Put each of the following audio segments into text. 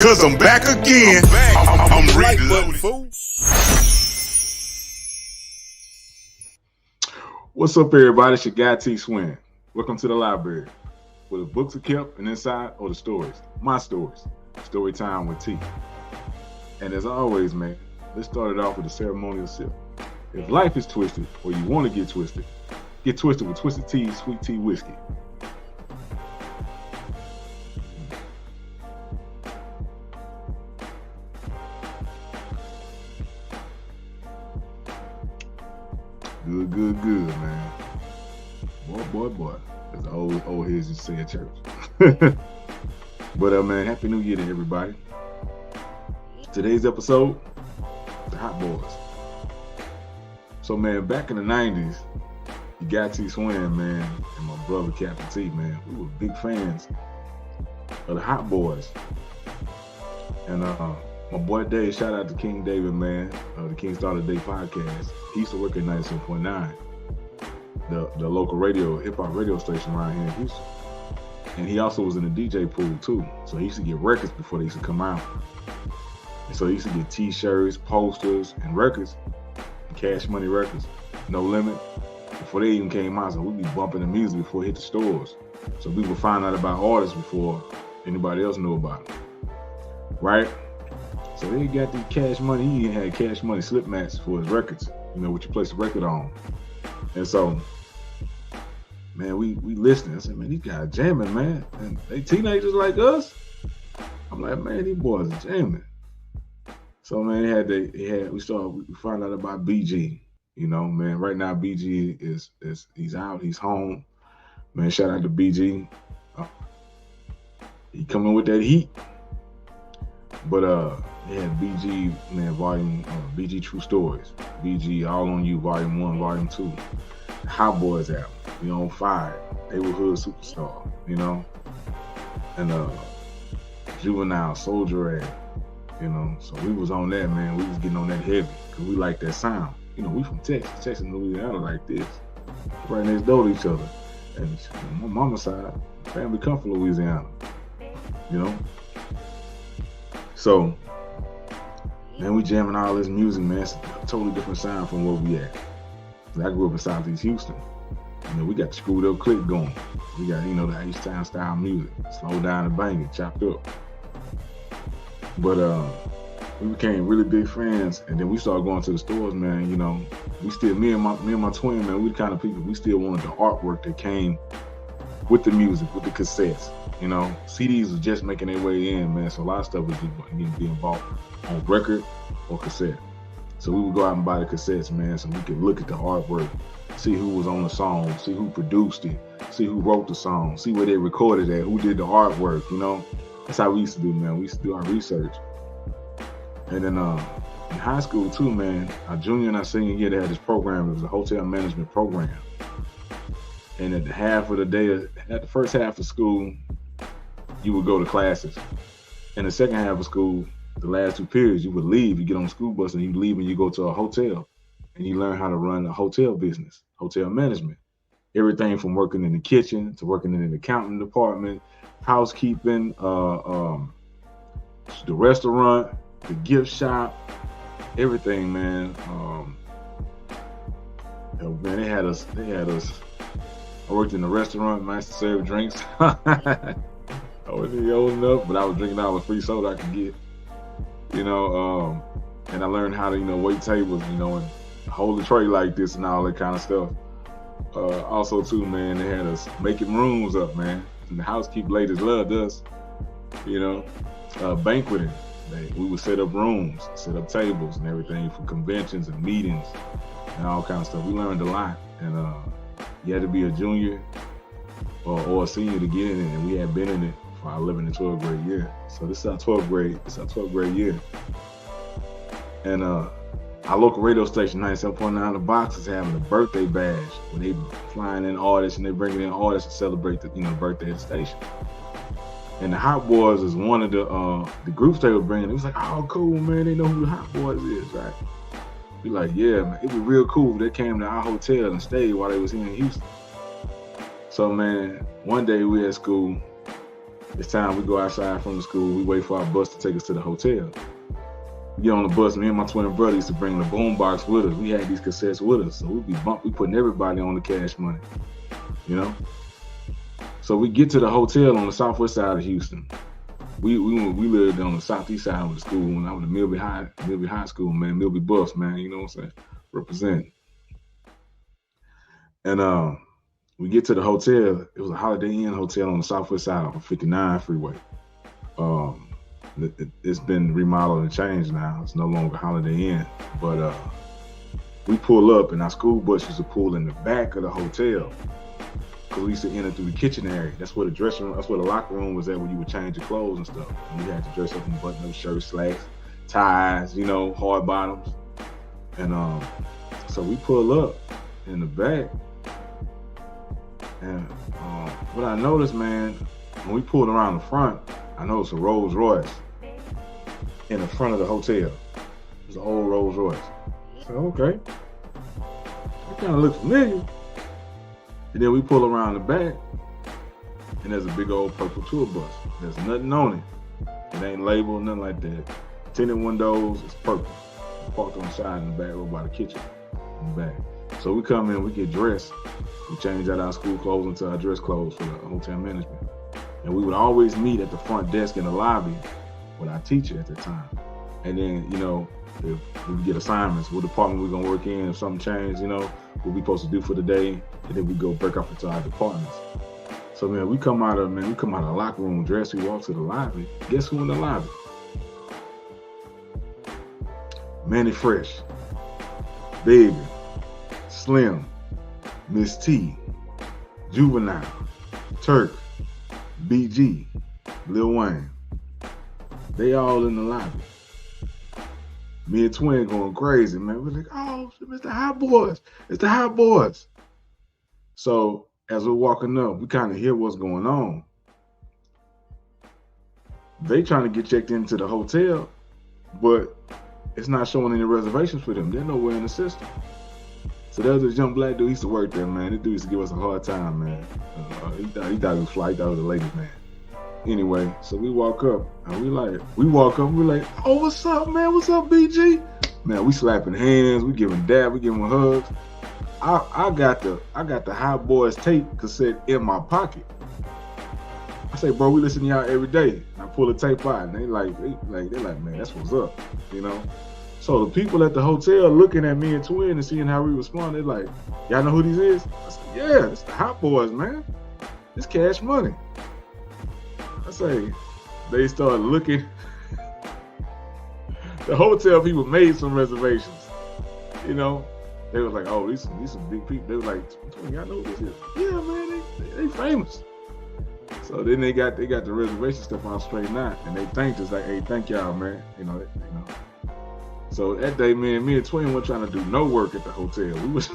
Cause I'm back again. I'm reloaded. What's up, everybody? It's your guy T Swin. Welcome to the library, where the books are kept and inside are the stories. My stories. Story time with T. And as always, man, let's start it off with a ceremonial sip. If life is twisted, or you want to get twisted with Twisted Tea Sweet Tea Whiskey. Good, man. Boy. As the old heads used to say at church. But man, Happy New Year to everybody. Today's episode, the Hot Boys. So man, back in the 90s, you got T Swin, man, and my brother Captain T, man. We were big fans of the Hot Boys. And my boy Dave, shout out to King David, man, the King Starter Day podcast. He used to work at 97.9, the local radio, hip hop radio station around here in Houston. And he also was in the DJ pool too. So he used to get records before they used to come out. And so he used to get t-shirts, posters, and records, and Cash Money records, No Limit, before they even came out. So we'd be bumping the music before it hit the stores. So we would find out about artists before anybody else knew about them. Right? So they got the Cash Money. He even had Cash Money slip mats for his records, you know, what you place the record on. And so, man, we listening. I said, man, these guys jamming, man. And they teenagers like us. I'm like, man, these boys are jamming. So, man, we found out about BG. You know, man, right now BG he's out, he's home. Man, shout out to BG. He coming with that heat. But they had BG, man, BG True Stories, BG All on You, Volume 1, Volume 2, Hot Boys album, you know, 5, They Were Hood Superstar, you know, and Juvenile, Soldier Ad, you know, so we was on that, man. We was getting on that heavy, because we like that sound. You know, we from Texas and Louisiana like this, right next door to each other. And my mama's side, family come from Louisiana, you know. So, man, we jamming all this music, man. It's a totally different sound from where we at. I grew up in Southeast Houston. You know, we got the screwed up click going. We got, you know, the H-Town style music. Slow down and bang it, chopped up. But we became really big friends, and then we started going to the stores, man. You know, me and my twin, man, we the kind of people, we still wanted the artwork that came with the music, with the cassettes. You know, CDs was just making their way in, man. So a lot of stuff was being bought on record or cassette. So we would go out and buy the cassettes, man, so we could look at the artwork, see who was on the song, see who produced it, see who wrote the song, see where they recorded at, who did the artwork, you know. That's how we used to do, man. We used to do our research. And then in high school too, man, our junior and our senior year, they had this program. It was a hotel management program. And at the first half of school, you would go to classes. In the second half of school, the last 2 periods, you would leave. You get on the school bus and you leave and you go to a hotel and you learn how to run a hotel business, hotel management. Everything from working in the kitchen to working in the accounting department, housekeeping, the restaurant, the gift shop, everything, man. Man, they had us. I worked in the restaurant, man, I used to serve drinks. I wasn't old enough, but I was drinking all the free soda I could get, you know, and I learned how to, you know, wait tables, you know, and hold the tray like this and all that kind of stuff. Also, too, man, they had us making rooms up, man. And the housekeeping ladies loved us, you know, banqueting. We would set up rooms, set up tables and everything for conventions and meetings and all kind of stuff. We learned a lot, and you had to be a junior or a senior to get in it, and we had been in it for our 11th and 12th grade year. So this is our 12th grade year. And our local radio station, 97.9 The Box, is having a birthday bash where they flying in artists and they bringing in artists to celebrate the birthday of the station. And the Hot Boys is one of the groups they were bringing. It was like, oh, cool, man. They know who the Hot Boys is, right? We like, yeah, man. It'd be real cool if they came to our hotel and stayed while they was here in Houston. So, man, one day we at school, It's time we go outside from the school. We wait for our bus to take us to the hotel. We get on the bus. Me and my twin brother used to bring the boom box with us. We had these cassettes with us, so we putting everybody on the Cash Money, you know. So we get to the hotel on the southwest side of Houston. We lived on the southeast side of the school when I was in Milby High School, man. Milby Buffs, man. You know what I'm saying? Representing. And we get to the hotel. It was a Holiday Inn hotel on the southwest side of 59 freeway. It's been remodeled and changed now. It's no longer Holiday Inn. But we pull up, and our school bus used to pull in the back of the hotel because we used to enter through the kitchen area. That's where the dressing room, that's where the locker room was at, where you would change your clothes and stuff. And you had to dress up in button-up shirts, slacks, ties, you know, hard bottoms. And so we pull up in the back. And what I noticed, man, when we pulled around the front, I noticed a Rolls Royce in the front of the hotel. It was an old Rolls Royce. So, okay. That kind of looked familiar. And then we pull around the back, and there's a big old purple tour bus. There's nothing on it. It ain't labeled, nothing like that. Tinted windows, it's purple. Parked on the side in the back row by the kitchen in the back. So we come in, we get dressed. We change out our school clothes into our dress clothes for the hotel management. And we would always meet at the front desk in the lobby with our teacher at the time. And then, you know, if we get assignments, what department we're gonna work in, if something changed, you know, what we supposed to do for the day, and then we go break off into our departments. So man, we come out of the locker room dressed, we walk to the lobby. Guess who in the lobby? Manny Fresh, Baby, Slim, Miss T, Juvenile, Turk, BG, Lil Wayne. They all in the lobby. Me and Twin going crazy, man. We're like, oh, it's the Hot Boys. It's the Hot Boys. So as we're walking up, we kind of hear what's going on. They trying to get checked into the hotel, but it's not showing any reservations for them. They're nowhere in the system. So there was this young black dude, he used to work there, man. This dude used to give us a hard time, man. He thought he was fly, he thought he was a ladies' man. Anyway, so we walk up, and we're like, oh, what's up, man? What's up, BG? Man, we slapping hands, we giving dab, we giving hugs. I got the Hot Boys tape cassette in my pocket. I say, bro, we listen to y'all every day. And I pull the tape out, and they're like, man, that's what's up, you know? So the people at the hotel looking at me and Twin and seeing how we respond, they're like, y'all know who these is? I said, yeah, it's the Hot Boys, man. It's Cash Money. I say, they started looking. The hotel people made some reservations, you know? They was like, oh, these some big people. They was like, y'all know who this is? Yeah, man, they famous. So then they got the reservation stuff all straightened out, and they thanked us like, hey, thank y'all, man. You know. So that day, man, me and Twin weren't trying to do no work at the hotel. We was,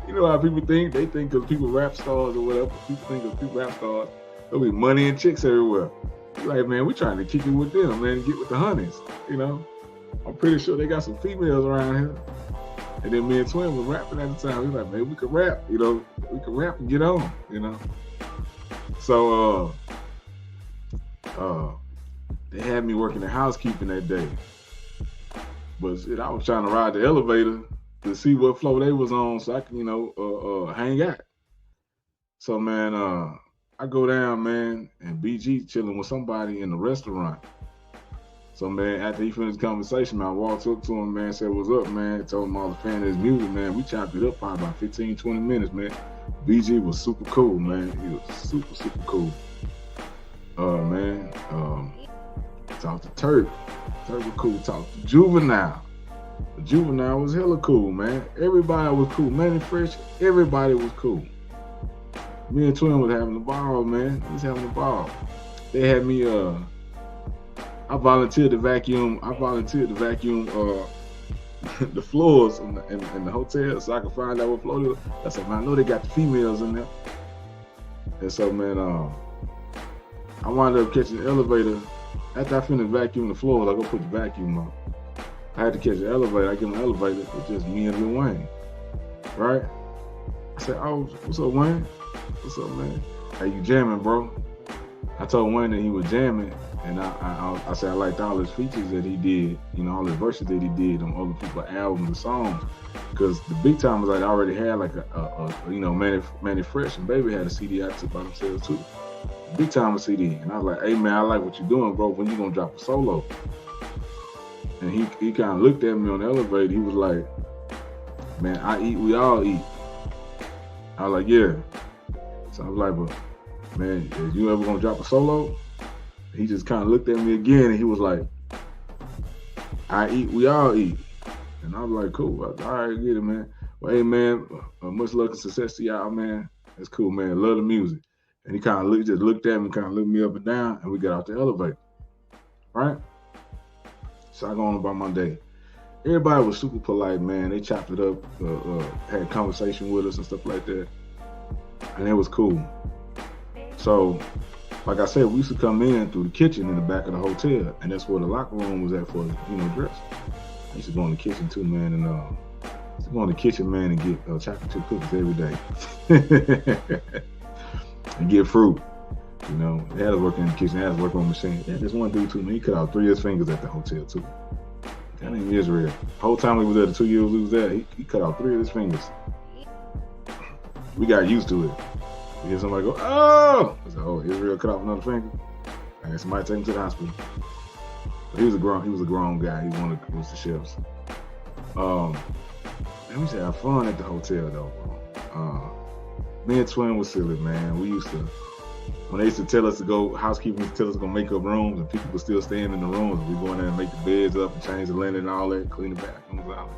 you know how people think? They think because people rap stars or whatever. People think because people rap stars, there'll be money and chicks everywhere. We're like, man, we trying to kick it with them, man, and get with the honeys, you know. I'm pretty sure they got some females around here. And then me and Twin was rapping at the time. We were like, man, we could rap, you know. We could rap and get on, you know. So they had me working in housekeeping that day. But shit, I was trying to ride the elevator to see what floor they was on so I can, you know, hang out. So man, I go down, man, and BG chilling with somebody in the restaurant. So man, after he finished the conversation, man, I walked up to him, man, said, what's up, man? Told him I was a fan of his music, man. We chopped it up probably about 15, 20 minutes, man. BG was super cool, man. He was super, super cool. Man, talked to Turk. Turk was cool. Talked to Juvenile. The Juvenile was hella cool, man. Everybody was cool. Manny Fresh, everybody was cool. Me and Twin was having a ball, man. We was having a ball. They had me, I volunteered to vacuum the floors in the hotel so I could find out what floor they were. I said, man, I know they got the females in there. And so, man, I wound up catching the elevator. After I finished vacuuming the floors, I go put the vacuum on. I had to catch the elevator. I get my elevator. It's just me and Lil Wayne, right? I said, oh, what's up, Wayne? What's up, man? Hey, you jamming, bro? I told Wayne that he was jamming, and I said I liked all his features that he did, all his verses that he did on other people's albums and songs, because the big timers like already had like Manny Fresh and Baby had a CD out by themselves too, big time CD, and I was like, hey man, I like what you're doing, bro. When you gonna drop a solo? And he kind of looked at me on the elevator. He was like, man, I eat, we all eat. I was like, yeah. So I was like, but man, is you ever gonna drop a solo? He just kind of looked at me again, and he was like, I eat, we all eat. And I was like, cool. I was like, all right, get it, man. Well, hey, man, much luck and success to y'all, man. That's cool, man. Love the music. And he kind of just looked at me, kind of looked me up and down, and we got out the elevator, right? So I go on about my day. Everybody was super polite, man. They chopped it up, had a conversation with us and stuff like that. And it was cool. So, like I said, we used to come in through the kitchen in the back of the hotel, and that's where the locker room was at for, dress. I used to go in the kitchen too, man, and I used to go in the kitchen, man, and get chocolate chip cookies every day. And get fruit. They had us working in the kitchen, they had us working on the machine. Yeah, this one dude too, man, he cut out 3 of his fingers at the hotel too. That ain't Israel. The whole time we was there, the 2 years we was there, he cut out 3 of his fingers. We got used to it. We hear somebody go, oh! I said, oh, Israel cut off another finger. And somebody take him to the hospital. But he was a grown guy. He was the chefs. Man, we used to have fun at the hotel though, bro. Me and Twin was silly, man. We used to, when they used to tell us to go, housekeeping used to tell us to go make up rooms, and people were still staying in the rooms. We go in there and make the beds up and change the linen and all that, clean the bathrooms out.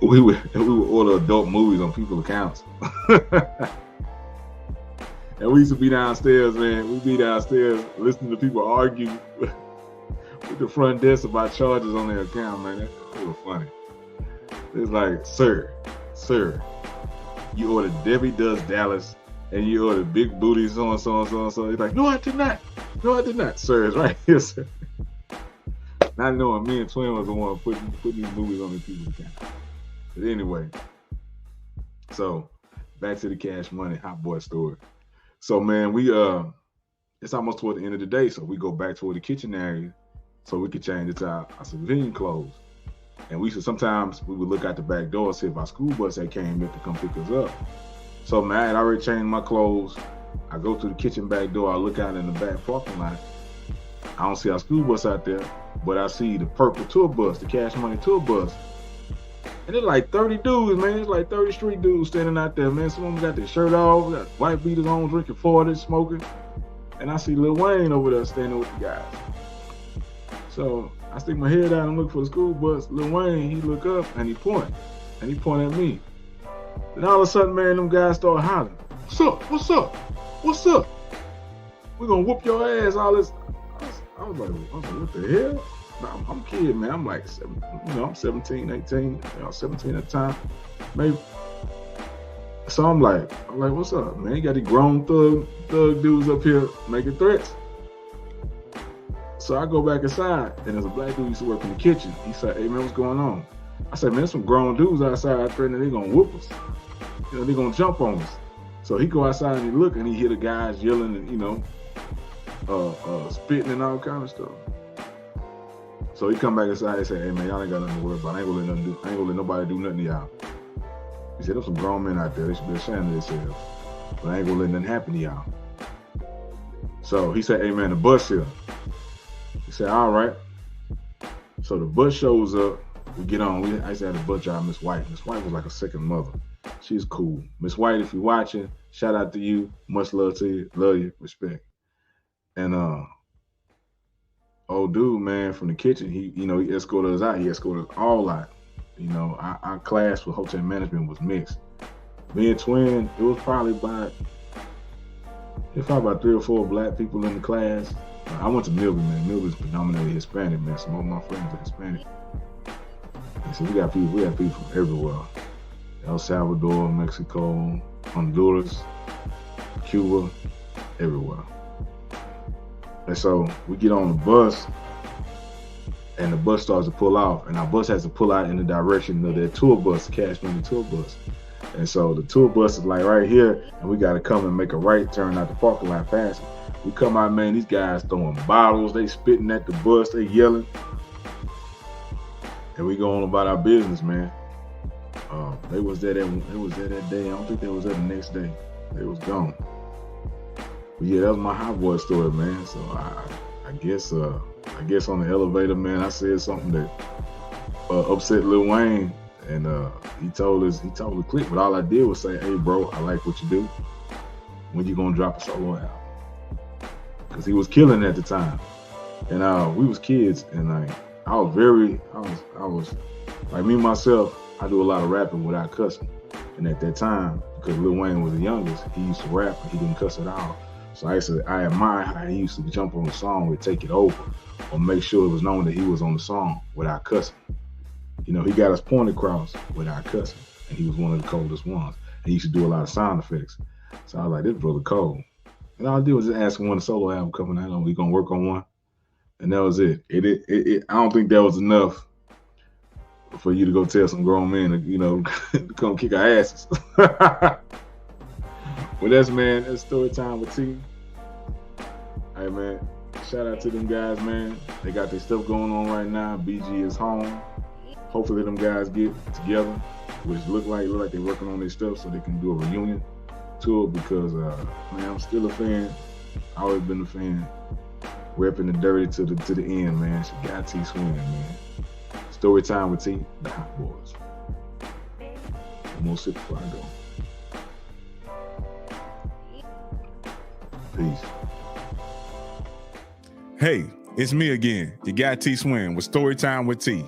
We would order adult movies on people's accounts. And we used to be downstairs, man. We'd be downstairs listening to people argue with the front desk about charges on their account, man. That was funny. It's like, sir, you ordered Debbie Does Dallas, and you ordered Big Booty, so and so and so and so. He's like, no, I did not. Sir, it's right here, sir. Not knowing me and Twin was the one putting these movies on the people's account. But anyway, so back to the Cash Money Hot Boy story. So man, we it's almost toward the end of the day, so we go back toward the kitchen area so we could change it to our civilian clothes. And sometimes we would look out the back door and see if our school bus had came in to come pick us up. So man, I had already changed my clothes. I go through the kitchen back door, I look out in the back parking lot. I don't see our school bus out there, but I see the purple tour bus, the Cash Money tour bus. And it's like 30 dudes, man. It's like 30 street dudes standing out there, man. Some of them got their shirt off, got white beaters on, drinking 40, smoking. And I see Lil Wayne over there standing with the guys. So I stick my head out and look for the school bus. Lil Wayne, he look up and he point. And he point at me. Then all of a sudden, man, them guys start hollering. What's up? What's up? What's up? We're gonna whoop your ass, all this. I was like, what the hell? I'm a kid, man. I'm like, I'm 17, 18, 17 at the time, maybe. So I'm like, what's up, man? You got these grown thug dudes up here making threats. So I go back inside, and there's a black dude who used to work in the kitchen. He said, hey, man, what's going on? I said, man, there's some grown dudes outside threatening they're gonna whoop us. They're gonna jump on us. So he go outside and he look, and he hear the guys yelling and, spitting and all kind of stuff. So he come back inside and say, hey man, y'all ain't got nothing to worry about. I ain't gonna let nobody do nothing to y'all. He said, there's some grown men out there. They should be ashamed of themselves. But I ain't gonna let nothing happen to y'all. So he said, hey man, the bus here. He said, all right. So the bus shows up. We get on. I used to have the bus driver, Miss White. Miss White was like a second mother. She's cool. Miss White, if you're watching, shout out to you. Much love to you. Love you. Respect. And old dude, man, from the kitchen, he escorted us out. He escorted us all out. Our class for hotel management was mixed. Me and Twin, it was probably about 3 or 4 black people in the class. I went to Milby, man. Milby's predominantly Hispanic, man. Some of my friends are Hispanic. And so we have people from everywhere. El Salvador, Mexico, Honduras, Cuba, everywhere. And so we get on the bus, and the bus starts to pull off, and our bus has to pull out in the direction of their tour bus, Cash Money tour bus. And so the tour bus is like right here, and we got to come and make a right turn out the parking lot fast. We come out, man, these guys throwing bottles, they spitting at the bus, they yelling. And we go on about our business, man. They was there that day. I don't think they was there the next day. They was gone. But yeah, that was my hot boy story, man. So I guess on the elevator, man, I said something that upset Lil Wayne, and he told the clique, but all I did was say, "Hey, bro, I like what you do. When you gonna drop a solo album?" Because he was killing at the time, and we was kids, and I was like me myself. I do a lot of rapping without cussing, and at that time, because Lil Wayne was the youngest, he used to rap and he didn't cuss at all. So I admire how he used to jump on the song and take it over, or make sure it was known that he was on the song without cussing. You know, he got his point across without cussing, and he was one of the coldest ones. And he used to do a lot of sound effects. So I was like, this brother cold. And all I did was just ask him when the solo album coming out, we gonna work on one, and that was it. I don't think that was enough for you to go tell some grown men to, to come kick our asses. But that's story time with T. Hey, man, shout out to them guys, man. They got their stuff going on right now. BG is home. Hopefully them guys get together, which look like they're working on their stuff so they can do a reunion tour, because, man, I'm still a fan. Always been a fan. Repping the dirty to the end, man. She got T Swin, man. Story time with T, the Hot Boys. One more sip before I go. Peace. Hey, it's me again, your guy T Swin with Storytime with T.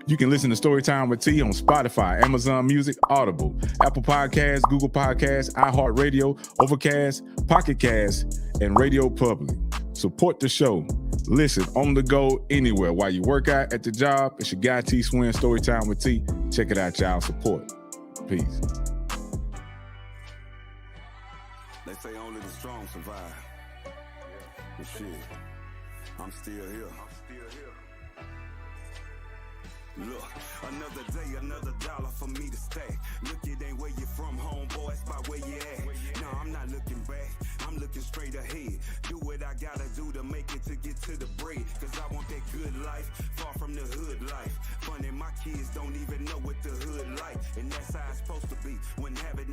You can listen to Storytime with T on Spotify, Amazon Music, Audible, Apple Podcasts, Google Podcasts, iHeartRadio, Overcast, Pocket Cast, and Radio Public. Support the show. Listen on the go anywhere. While you work out at the job, it's your guy T Swin, Storytime with T. Check it out, y'all. Support. Peace. They say only the strong survive. But shit, I'm still here. Look, another day, another dollar for me to stay. Look, it ain't where you from, homeboy, it's by where you at. No, I'm not looking back, I'm looking straight ahead. Do what I gotta do to make it to get to the bread. Cause I want that good life, far from the hood life. Funny, my kids don't even know what the hood like. And that's how it's supposed to be when having